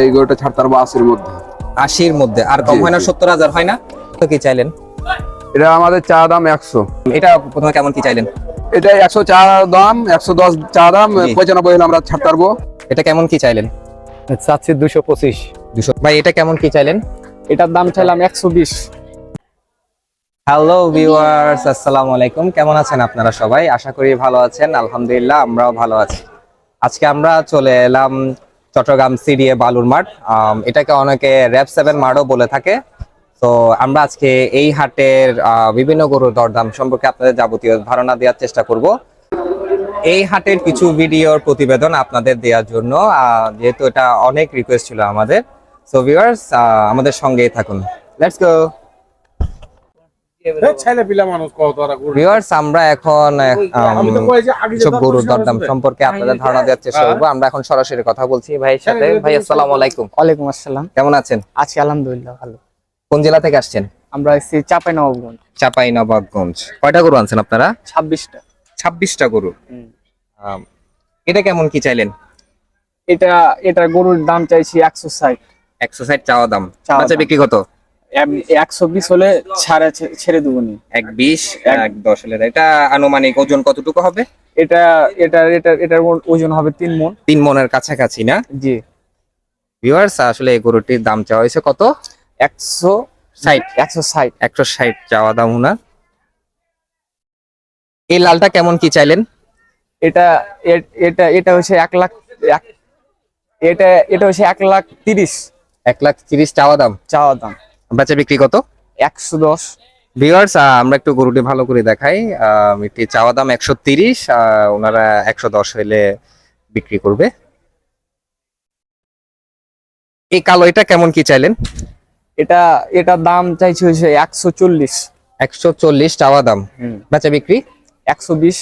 এই গরুটা ছাড়তে পারবো 80-র মধ্যে। 80-র মধ্যে আর কম হয় না? 70,000 হয় না? তো কি চাইলেন? এটা আমাদের চা দাম 100। এটা প্রথমে কেমন কি চাইলেন? এটা 100 চা দাম, 110 চা দাম, 95 হলে আমরা ছাড়তে পারবো। এটা কেমন কি চাইলেন? চাচ্ছি 225। 200। ভাই এটা কেমন কি চাইলেন? এটার দাম চাইলাম 120। হ্যালো ভিউয়ার্স, আসসালামু আলাইকুম। কেমন আছেন আপনারা সবাই? আশা করি ভালো আছেন। আলহামদুলিল্লাহ আমরাও ভালো আছি। আজকে আমরা চলে এলাম চট্টগ্রাম সিডিএ বালুর মাঠ। এটাকে অনেকে র‍্যাব 7 মাঠও বলে থাকে। তো আমরা আজকে এই হাটের বিভিন্ন গরুর দরদাম সম্পর্কে আপনাদের যাবতীয় ধারণা দেওয়ার চেষ্টা করব। এই হাটের কিছু ভিডিওর প্রতিবেদন আপনাদের দেওয়ার জন্য, যেহেতু এটা অনেক রিকোয়েস্ট ছিল আমাদের। সো ভিউয়ার্স, আমাদের সঙ্গেই থাকুন। Let's go. ভিউয়ার্স, আমরা এখন সব গরুর দরদাম সম্পর্কে আপনাদের ধারণা দেওয়ার চেষ্টা করবো। আমরা এখন সরাসরি কথা বলছি ভাইয়ের সাথে। ভাই আসসালামু আলাইকুম। ওয়ালাইকুম আসসালাম। কেমন আছেন? আছি আলহামদুলিল্লাহ ভালো। কোন জেলা থেকে আসছেন? আমরা এসেছি চাঁপাইনবাবগঞ্জ। চাঁপাইনবাবগঞ্জ। কয়টা গরু আনছেন আপনারা? 26টা। 26টা গরু। এটা কেমন কি চাইলেন? এটা গরুর দাম চাইছি 160। 160 চাওয়া দাম। চাওয়া বাচ্চা দাম। বিক্রি কত? 120 হলে ছেড়ে দেবো নি। 120 110 হলে। এটা আনুমানিক ওজন কতটুকু হবে? এটার ওজন হবে 3 মণ। 3 মণের কাছাকাছি না? জি। ভিউয়ার্স, আসলে এই গরুটির দাম চাওয়া হয়েছে কত? 160 160 চাওয়া দাম ওনার। এই লালটা কেমন কি চাইলেন? এটা হচ্ছে 1 লাখ। এটা হচ্ছে 1,30,000 1,30,000 চাওয়া দাম। বাচ্চা বিক্রি কত? 110। ভিউয়ার্স, আমরা একটু গরুটি ভালো করে দেখাই। এটি চাওয়া দাম 130, ওনারা 110 হইলে বিক্রি করবে। এই কালো এটা কেমন কি চাইলেন? এটা দাম চাইছি হচ্ছে 140। 140 চাওয়া দাম। বাচ্চা বিক্রি 120।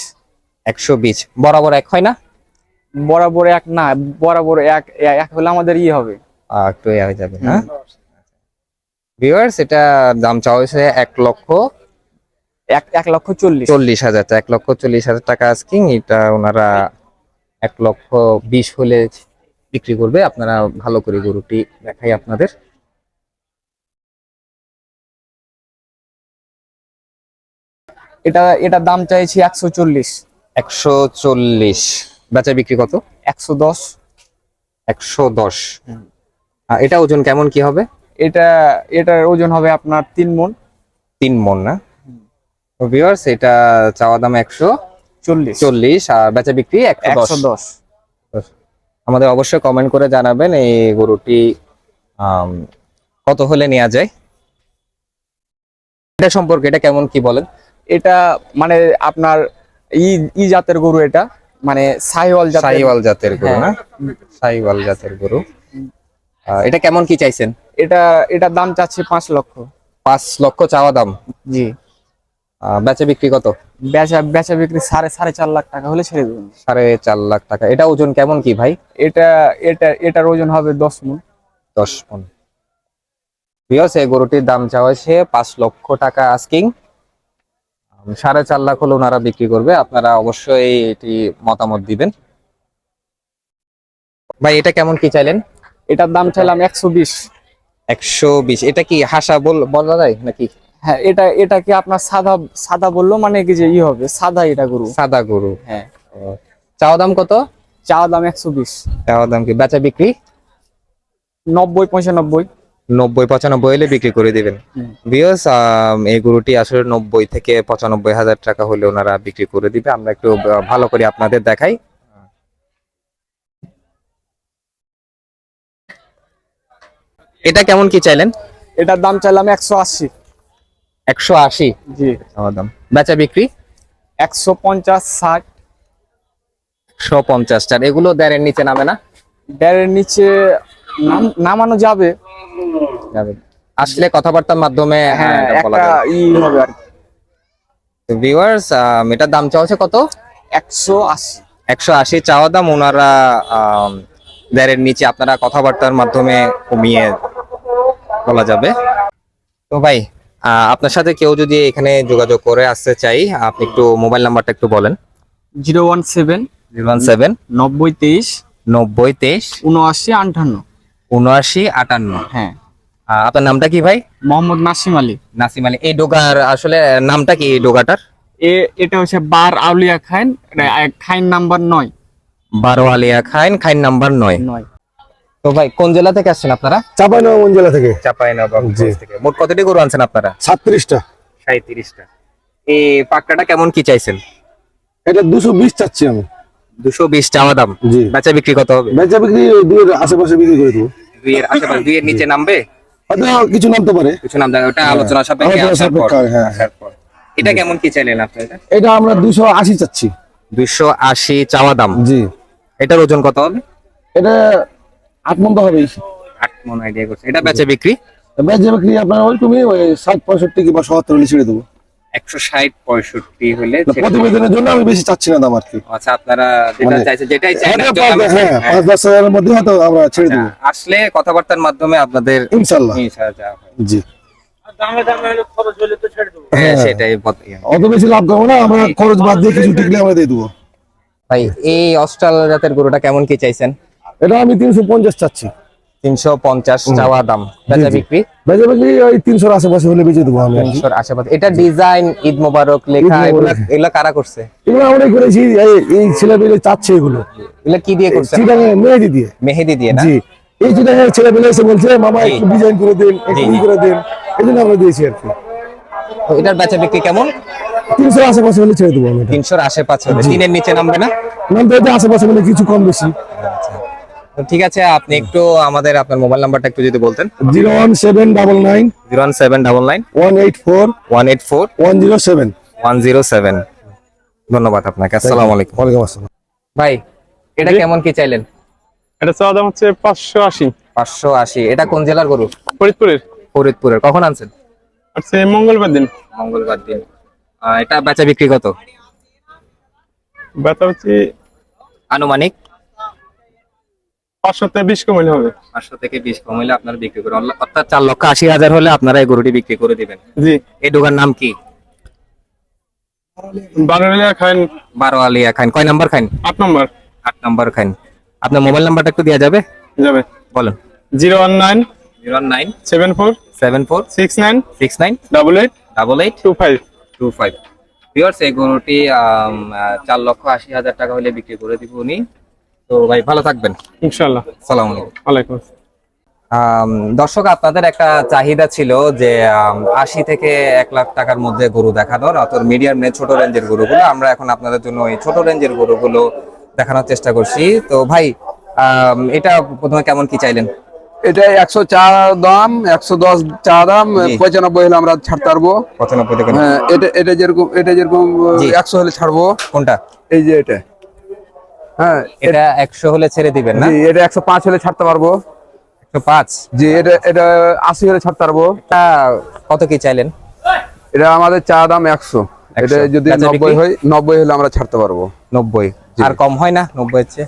120। বরাবর এক হয় না? বরাবর এক না, বরাবর এক হলে আমাদের হবে। একটু হয়ে যাবে। হ্যাঁ ভিউয়ার্স, এটা দাম চাওয়া হয়েছে 1,40,000। 1,40,000 টাকা আস্কিং। এটা ওনারা 1,20,000 হলে বিক্রি করবে। আপনারা ভালো করে গরুটি দেখাই আপনাদের। এটার দাম চাইছি 140। 140। বেচা বিক্রি কত? 110। 110। এটা ওজন কেমন কি হবে? এটার ওজন হবে আপনার 3 মণ। 3 মণ না? ভিউয়ার্স, এটা চাওয়া দাম 140 আর বেচা বিক্রি 110। আমাদের অবশ্যই কমেন্ট করে জানাবেন এই গরুটি কত হলে নেওয়া যায়। এটা সম্পর্কে এটা কেমন কি বলেন? এটা মানে আপনার ই জাতের গরু, এটা মানে সাহিওয়াল জাতের গরু না? সাহিওয়াল জাতের গরু। এটা কেমন কি চাইছেন? এটার দাম চাচ্ছি 5 লক্ষ। 5 লক্ষ চাওয়া দাম। জি। বেচা বিক্রি কত? বেচা বিক্রি 4.5 লাখ টাকা হলে ছেড়ে দেবেন। 4.5 লাখ টাকা। এটা ওজন কেমন কি ভাই? এটার ওজন হবে 10 মণ। 10 মণ। ভিউয়ার্স, এই গরুটির দাম চাওয়া হয়েছে 5 লক্ষ টাকা আস্কিং। 4.5 লাখ হলে ওনারা বিক্রি করবে। আপনারা অবশ্যই এটি মতামত দিবেন। ভাই এটা কেমন কি চাইলেন? এটার দাম চাইলাম 120। 120। এটা কি হাসা বলা যায় নাকি? হ্যাঁ, এটা কি আপনার সাদা বললো মানে কি যে হবে সাদা? এটা গরু সাদা গরু। হ্যাঁ। চাওয়া দাম কত? চাওয়া দাম 120। চাওয়া দাম কি? বেচা বিক্রি 90-95। 90-95 হলে বিক্রি করে দিবেন। ভিউয়ার্স, এই গরুটি আসলে 90 থেকে 95 হাজার টাকা হলে ওনারা বিক্রি করে দিবে। আমরা একটু ভালো করে আপনাদের দেখাই। এটা কেমন কি চাইলেন? এটার দাম চাইলাম 180। 180। জি। চাওয়া দাম। বেচা বিক্রি 150-60। 150। আর এগুলো দেড়ের নিচে নামে না? দেড়ের নিচে নামানো যাবে। আসলে কথাবার্তার মাধ্যমে বলা যাবে। হবে আর কি। ভিউয়ার্স, এটার দাম চাওয়া হচ্ছে কত? 180। 180 চাওয়া দাম। ওনারা দেড়ের নিচে আপনারা কথাবার্তার মাধ্যমে কমিয়ে বলা যাবে। তো ভাই, আপনার সাথে কেউ যদি এখানে যোগাযোগ করে আসতে চাই, আপনি একটু মোবাইল নাম্বারটা একটু বলেন। 017 017 90 23 90 23 79 58। 7958। হ্যাঁ, আপনার নামটা কি ভাই? মোহাম্মদ নাসিম আলী। নাসিম আলী। এই ডোগার আসলে নামটা কি এই ডোগাটার? এটা হচ্ছে বার আউলিয়া খাইন, খাইন নাম্বার 9। বারোয়ালিয়া খাইন, খাইন নাম্বার 9। তো ভাই কোন জেলা থেকে আসছেন আপনারা? চাঁপাইনবাবগঞ্জ জেলা থেকে। চাঁপাইনবাবগঞ্জ জি। থেকে। মোট কতটি গরু আনছেন আপনারা? 37টা। 37টা। এই পাকড়াটা কেমন কি চাইছেন? এটা 220 চাচ্ছি আমি। 220 চাওয়া দাম। জি। বেচা বিক্রি কত হবে? বেচা বিক্রি 2 এর আশেপাশে বিক্রি করে দেবো। 2 এর আশেপাশে, 2 এর নিচে নামবে? হয়তো কিছু নামতে পারে। কিছু নাম দেয়, ওটা আলোচনা সাপেক্ষে আলোচনা আসার পর। সাপেক্ষে, হ্যাঁ। আসার পর। এটা কেমন কি চাইলেন আপনি? এটা এটা আমরা 280 চাচ্ছি। 280 চাওয়া দাম। জি। এটার ওজন কত হবে? এটা 8 মণ তো হবেই। 8 মণ আইডিয়া করছে। এটা বেচা বিক্রি? বেচা বিক্রি আপনার ওই 60 65 কিংবা 70 হলে ছেড়ে দেবো। 160 65 হলে প্রতিবেদনের জন্য আমি বেশি চাচ্ছি না দাম আর কি। আচ্ছা, আপনারা যেটা চাইছেন, যেটাই চাই না, হ্যাঁ, 5-10 হাজারের মধ্যে হয়তো আমরা ছেড়ে দেবো আসলে কথাবার্তার মাধ্যমে আপনাদের ইনশাআল্লাহ। ইনশাআল্লাহ। জি। হ্যাঁ, সেটাই অত বেশি লাভ করবো না, আমরা খরচ বাদ দিয়ে কিছু টিকলে আমরা দিয়ে দেবো। ভাই এই অস্ট্রাল জাতের গরুটা কেমন কি চাইছেন? এটা আমি 350 চাচ্ছি। 350 চাওয়া দাম। বেচা বিক্রি? বেচা বিক্রি ওই 300 এর আশেপাশে হলে বেচে দেবো আমি। 300 এর আশেপাশে। এটা ডিজাইন ঈদ মোবারক লেখা, এগুলা কারা করছে? এগুলো আমরাই করেছি। এই ছেলেপেলে চাচ্ছে এগুলো। এগুলা কি দিয়ে করছেন? চিটাঙে মেহেদি দিয়ে। মেহেদি দিয়ে না? জি। এই চিটাঙের ছেলেপেলে এসে বলছে মামা জি। একটু ডিজাইন করে দিন, একটু ই করে দিন, এই জন্য আমরা দিয়েছি আর কি। তো এটার বেচা বিক্রি কেমন? 300 এর আশেপাশে হলে ছেড়ে দেবো আমি এটা। 300 এর আশেপাশে হবে। 3 এর নিচে নামবে না? নাম তো এটা আশেপাশে হলে কিছু কম বেশি। তো ঠিক আছে, আপনি একটু আমাদের আপনার মোবাইল নাম্বারটা একটু যদি বলতেন। 01799 01799 184 184 107। 107। ধন্যবাদ আপনাকে। আসসালামু আলাইকুম। ওয়ালাইকুম আসসালাম। ভাই এটা কেমন কি চাইলেন? এটা চাওয়া দাম হচ্ছে 580। 580। এটা কোন জেলার গরু? ফরিদপুরের। ফরিদপুরের। কখন আনছেন? আচ্ছা, মঙ্গলবার দিন। মঙ্গলবার দিন। এটা বেচা বিক্রি কত ব্যথা হচ্ছে আনুমানিক? 500 থেকে 20 কমাইলে হবে। 500 থেকে 20 কম হলে আপনারা বিক্রি করেন, অর্থাৎ 4,80,000 হলে আপনারা এই গরুটি বিক্রি করে দিবেন। জি। এই দোকান নাম কি? বারোলিয়া খাইন। বারোয়ালিয়া খান। কয় নাম্বার খান? 8 নম্বর। 8 নাম্বার খান। আপনার মোবাইল নাম্বারটা একটু দেওয়া যাবে? যাবে। বলেন। 019 09 74 74 69 69 88 88 25। 25। ভিউয়ার্স, এই গরুটি 4,80,000 টাকা হলে বিক্রি করে দিব উনি। তো ভাই ভালো থাকবেন। ইনশাআল্লাহ। আসসালামু আলাইকুম। ওয়ালাইকুম আসসালাম। দর্শক, আপনাদের একটা চাহিদা ছিল যে 80 থেকে 1 লাখ টাকার মধ্যে গরু দেখানোর, অত মিডিয়াম ছোট রেঞ্জের গরুগুলো। আমরা এখন আপনাদের জন্য এই ছোট রেঞ্জের গরুগুলো দেখানোর চেষ্টা করছি। তো ভাই এটা প্রথমে কেমন কি চাইলেন? এটা 100 চা দাম, 110 চা দাম, জি। 95 হলে আমরা ছাড়তে পারবো। 95 থেকে? হ্যাঁ, এটা যেরকম জি। 100 হলে ছাড়বো। কোনটা? এই যে এটা। হ্যাঁ, এটা 100 হলে ছেড়ে দিবেন না? জি, এটা 105 হলে ছাড়তে পারবো। 105? জি, এটা 80 হলে ছাড়তে পারবো। এটা কত কি চাইলেন? এটা আমাদের চা দাম 100। এটা যদি বেচা 90 বিক্রি? হয়, 90 হলে আমরা ছাড়তে পারবো। 90? আর কম হয় না 90 এর চেয়ে?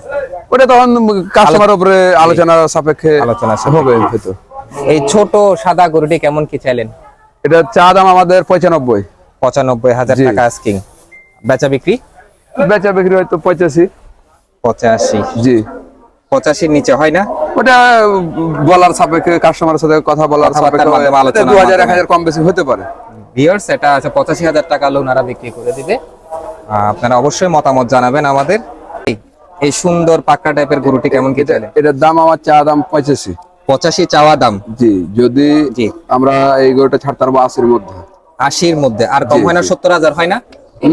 ওটা তখন কাস্টমার উপরে আলোচনা সাপেক্ষে আলোচনা হবে হয়তো। এই ছোট সাদা গরুটি কেমন কি চাইলেন? এটা চা দাম আমাদের 95। 95,000 জি। টাকা আস্কিং। বেচা বিক্রি? বেচা বিক্রি হয়তো 85। 85? জি। 85 নিচে হয় না? ওটা বলার সাপেক্ষে, কাস্টমারের সাথে কথা বলার কথাবার্তার সাপেক্ষে মাধ্যমে, আলোচনার 2000 মাধ্যমে। 1000 কম বেশি হতে পারে। ভিউয়ার্স, এটা আছে 85,000 টাকা হলে ওনারা বিক্রি করে দিবে। আপনারা অবশ্যই মতামত জানাবেন আমাদের। এই সুন্দর পাক্কা টাইপের গরুটি কেমন কি চাইলেন? এটার দাম আমার চা দাম 85। 85 চাওয়া দাম। জি, যদি জি। আমরা এই গরুটা ছাড়তে পারবো 80-র মধ্যে। 80-র মধ্যে? আর কম জি, হয় না? জি। 70,000 হয় না?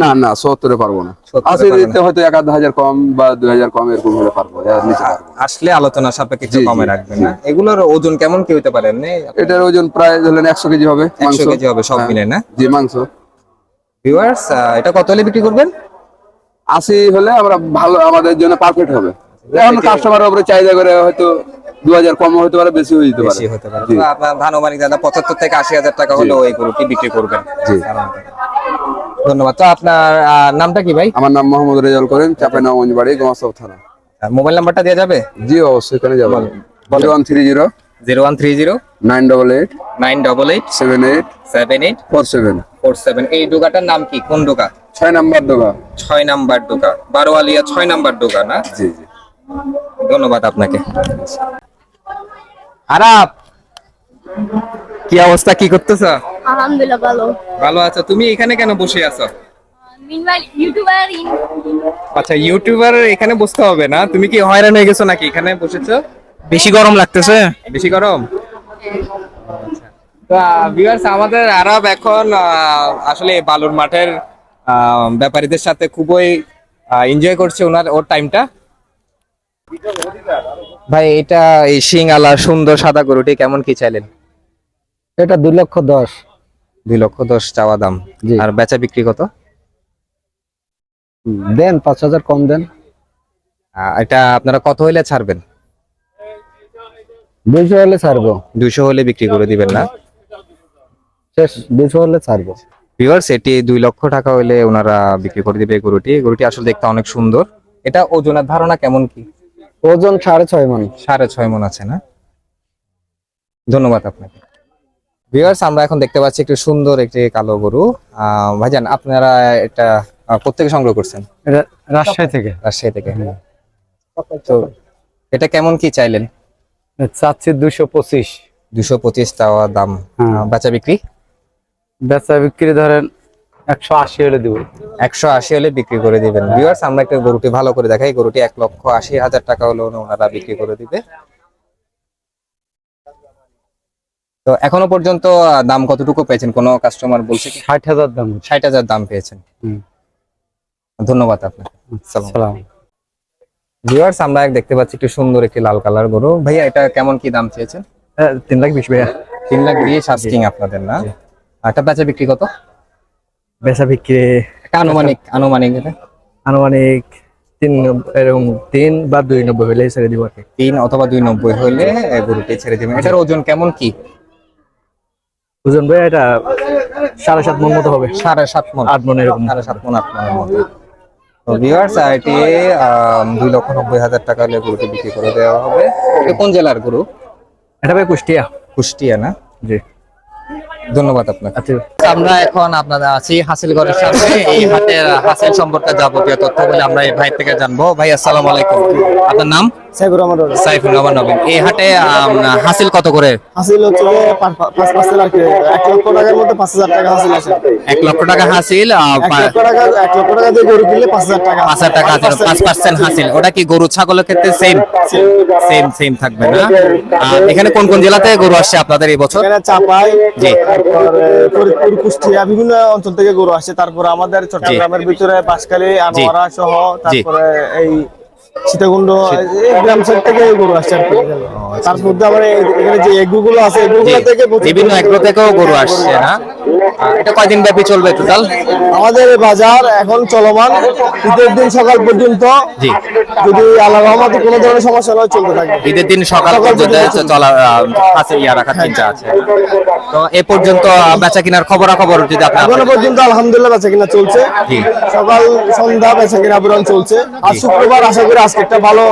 না না, 70-এ পারবো না। 70-এ 80 পারবো দিতে হয়তো 1,000 কম বা 2,000 কম এরকম হলে পারবো, এর নিচে পারবো না। আসলে আলোচনা সাপেক্ষে একটু জি, জি, কমে রাখবেন জি। না? এগুলোর ওজন কেমন কি হতে পারে? এটার ওজন প্রায় ধরলেন 100 কেজি হবে। 100 কেজি হবে সব হ্যাঁ। মিলে না? জি, মাংস। ভিউয়ার্স, এটা কত হলে বিক্রি করবেন? 80 হলে আমরা ভালো, আমাদের জন্য পারফেক্ট হবে। এখন কাস্টমারের উপরে চাহিদা করে হয়তো 2000 কম হতে পারে, বেশি হয়ে যেতে পারে। বেশি হতে পারে। জি। তো আপনার ধানমানিক দাদা 75 থেকে 80,000 টাকা হলেও এই গরুটি বিক্রি করবেন। জি। ধন্যবাদ। তো আপনার নামটা কি ভাই? আমার নাম মোহাম্মদ রেজাউল করিম, চাঁপাইনবাবগঞ্জ বাড়ি, গোমাস্তা থানা। মোবাইল নাম্বারটা দেওয়া যাবে? জি, অবশ্যই, এখানে যাবেন। বলেন। 0130 0130 988 988 78 78 47। 47। এই ডোগাটার নাম কি? কোন ডোগা? 6 নাম্বার দোকা। 6 নাম্বার ডোগা। বারোয়ালিয়া 6 নাম্বার ডোগা না? জি জি। ধন্যবাদ আপনাকে। আরাপ, কি অবস্থা, কি করতেছ? আলহামদুলিল্লাহ ভালো। ভালো আছো? তুমি এখানে কেন বসে আছো? মিনওয়াইল ইউটিউবার আচ্ছা, ইউটিউবার এখানে বসতে হবে না, তুমি কি হয়রান হয়ে গেছো নাকি এখানে বসেছো? বেশি গরম লাগতেছে। বেশি গরম? আচ্ছা। তো ভিউয়ার্স, আমাদের আরব এখন আসলে বালুর মাঠের ব্যাপারীদের সাথে খুবই এনজয় করছে ওর টাইমটা। ভাই, এটা এই শিং আলা সুন্দর সাদা গরুটি কেমন কি চাইলেন? এটা 2,10,000। 2,10,000 চাওয়া দাম। জি। আর বেচা বিক্রি কত? দেন 5,000 কম দেন। এটা আপনারা কত হইলে ছাড়বেন? 200 হলে ছাড়বো। 200 হলে বিক্রি করে দিবেন না? শেষ, 200 হলে ছাড়বো। ভিউয়ার্স, এটি 2 লক্ষ টাকা হইলে ওনারা বিক্রি করে দিবে গরুটি আসলে দেখতে অনেক সুন্দর। এটা ওজনের ধারণা কেমন কি? ওজন 6.5 মণ। 6.5 মণ আছে না? ধন্যবাদ আপনাকে। ভিউয়ার্স, আমরা এখন দেখতে পাচ্ছি একটি সুন্দর একটি কালো গরু। ভাইজান, আপনারা এটা কোত্থেকে সংগ্রহ করছেন? এটা রাজশাহী থেকে। রাজশাহী থেকে। তো এটা কেমন কি চাইলেন? চাচ্ছি 225। 225 চাওয়া দাম। বেচা বিক্রি? বেচা বিক্রি ধরেন 180 হলে দিব। 180 হলে বিক্রি করে দিবেন। ভিউয়ার্স, আমরা একটা গরুটি ভালো করে দেখাই। গরুটি 1,80,000 টাকা হলে ওনারা বিক্রি করে দিবে। তো এখনো পর্যন্ত দাম কতটুকু পেয়েছেন? কোন কাস্টমার বলছে কি 60,000 দাম। 60,000 দাম পেয়েছেন? ধন্যবাদ আপনাকে। সালাম। ভিউয়ার্স, আমরা দেখতে পাচ্ছি একটু সুন্দর একটি লাল কালার গরু। ভাইয়া, এটা কেমন কি দাম চেয়েছেন? 3,20,000 ভাইয়া। 3,20,000 আস্কিং আপনাদের না? এটা বেচা বিক্রি কত? বেচা বিক্রি এটা আনুমানিক এটা আনুমানিক 3 বা 290 হলে ছেড়ে দিব আর কি। 3 অথবা 290 হলে গরুটি ছেড়ে দিবেন। এটার ওজন কেমন কি? ওজন ভাই এটা 7.5 মণ মতো হবে। 7.5 মণ, 8 মণ এরকম। 7.5 মণ, 8 মণের মতো। তো ভিউয়ার্স, এটি 2,90,000 টাকা হলে গরুটি বিক্রি করে দেওয়া হবে। এটা কোন জেলার গরু? এটা ভাই কুষ্টিয়া। কুষ্টিয়া না? জি। ধন্যবাদ আপনাকে। আচ্ছা। আমরা এখন আপনাদের আছি হাসিলগড়ের সামনে। এই হাটের হাসিল সম্পর্কে যাবতীয় তথ্যগুলো আমরা এই ভাই থেকে জানবো। ভাই, আসসালামু আলাইকুম। আপনার নাম? সাইফুর রহমান। সাইফুর রহমান নবীন। এই হাটে হাসিল কত করে? হাসিল হচ্ছে 5 আর কি 1 লক্ষ টাকার মধ্যে 5,000 টাকা হাসিল আছে। 1 লক্ষ টাকা হাসিল। 1 লক্ষ টাকা দিয়ে গরু কিনলে 5,000 টাকা। 5,000 টাকা হাসিল, 5% হাসিল। ওটা কি গরু ছাগলের ক্ষেত্রে সেম থাকবে না? এখানে কোন কোন জেলাতে গরু আসছে আপনাদের এই বছর? এখানে চাপাই, জি। তারপরে ফরিদপুর, কুষ্টিয়া বিভিন্ন অঞ্চল থেকে গরু আসছে। তারপর আমাদের চট্টগ্রামের ভিতরে বাঁশখালী, আনোয়ারা সহ, তারপরে এই সীতাকুণ্ড এই গ্রাম সাইড থেকে গরু আসছে আর কি। তার মধ্যে আবার এখানে যে এগুলো আছে এগুলো থেকে বিভিন্ন এগ্রো থেকেও গরু আসছে না? এটা কয়দিন ব্যাপী চলবে টোটাল? আমাদের বাজার এখন চলমান ঈদের দিন সকাল পর্যন্ত। জি। যদি আল্লাহ রহমতে কোনো ধরনের সমস্যা নয় চলতে থাকবে। ঈদের দিন সকাল পর্যন্ত চলা আছে, রাখার চিন্তা আছে। তো এ পর্যন্ত বেচা কিনার খবরাখবর যদি আপনার এখনো পর্যন্ত আলহামদুলিল্লাহ বেচা কিনা চলছে। জি। সকাল সন্ধ্যা বেচা কিনা বিরল চলছে। আর শুক্রবার আশা করি আজকে একটা ভালো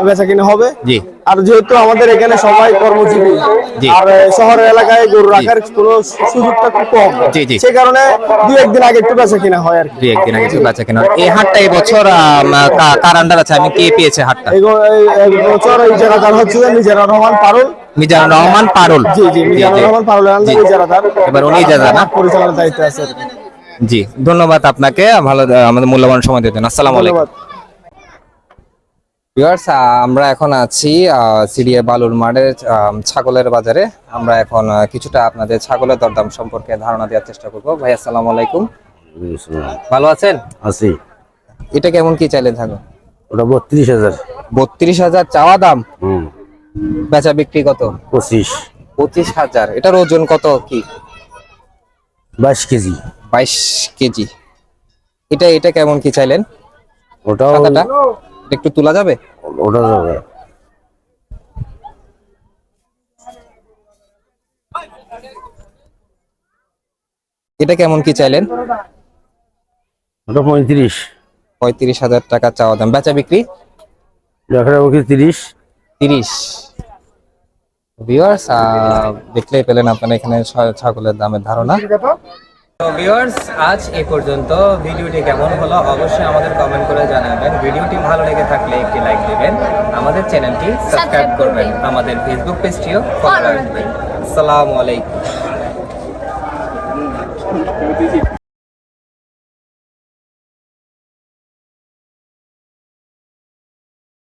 বেচা কিনা হবে। জি। আর যেহেতু আমাদের এখানে সবাই কর্মজীবী, জি। আর শহরের এলাকায় গরু রাখার কোনো সুযোগটা খুব কম, জি, জি। সেই কারণে 2-1 দিন আগে একটু বেচা কিনা হয় আর কি। 2-1 দিন আগে একটু বেচা কিনা। এই হাটটা এই বছর কার আন্ডার আছে? আমি কে পেয়েছে হাটটা? এই বছর এই জায়গাদার হচ্ছে মিজানুর রহমান পারুল। মিজানুর রহমান পারুল। জি জি, মিজানুর রহমান পারুল জি। এই জায়গাদার। এবার উনি জায়গা না? পরিচালনার দায়িত্বে আছে আর কি। জি, ধন্যবাদ আপনাকে ভালো আমাদের মূল্যবান সময় দিতেন। আসসালামু আলাইকুম। ধন্যবাদ। ভিউয়ার্স, আমরা এখন আছি সিরিয়া বালুর মাঠের ছাগলের বাজারে। আমরা এখন কিছুটা আপনাদের ছাগলের দরদাম সম্পর্কে ধারণা দেওয়ার চেষ্টা করব। ভাই, আসসালামু আলাইকুম। ভালো আছেন? আছি। এটা কেমন কি চাইলেন ছাগল? ওটা 32,000। 32,000 চাওয়া দাম। বেচা বিক্রি কত? 25। 25,000। এটার ওজন কত কি? 22 কেজি। 22 কেজি। এটা কেমন কি চাইলেন? ওটাও টাকাটা একটু তোলা যাবে? ওটা যাবে। এটা কেমন কি চাইলেন? ওটা 35। 35,000 টাকা চাওয়া দাম। বেচা বিক্রি? দেখা যাবে কি 30। 30। ভিউয়ার্স, দেখলেই পেলেন আপনারা এখানে ছাগলের দামের ধারণা। তো ভিউয়ার্স, আজ এই পর্যন্ত। ভিডিওটি কেমন হলো অবশ্যই আমাদের কমেন্ট করে জানাবেন। ভিডিওটি ভালো লেগে থাকলে একটি লাইক দিবেন, আমাদের চ্যানেলটি সাবস্ক্রাইব করবেন, আমাদের ফেসবুক পেজটিও ফলো রাখবেন। আসসালামু আলাইকুম।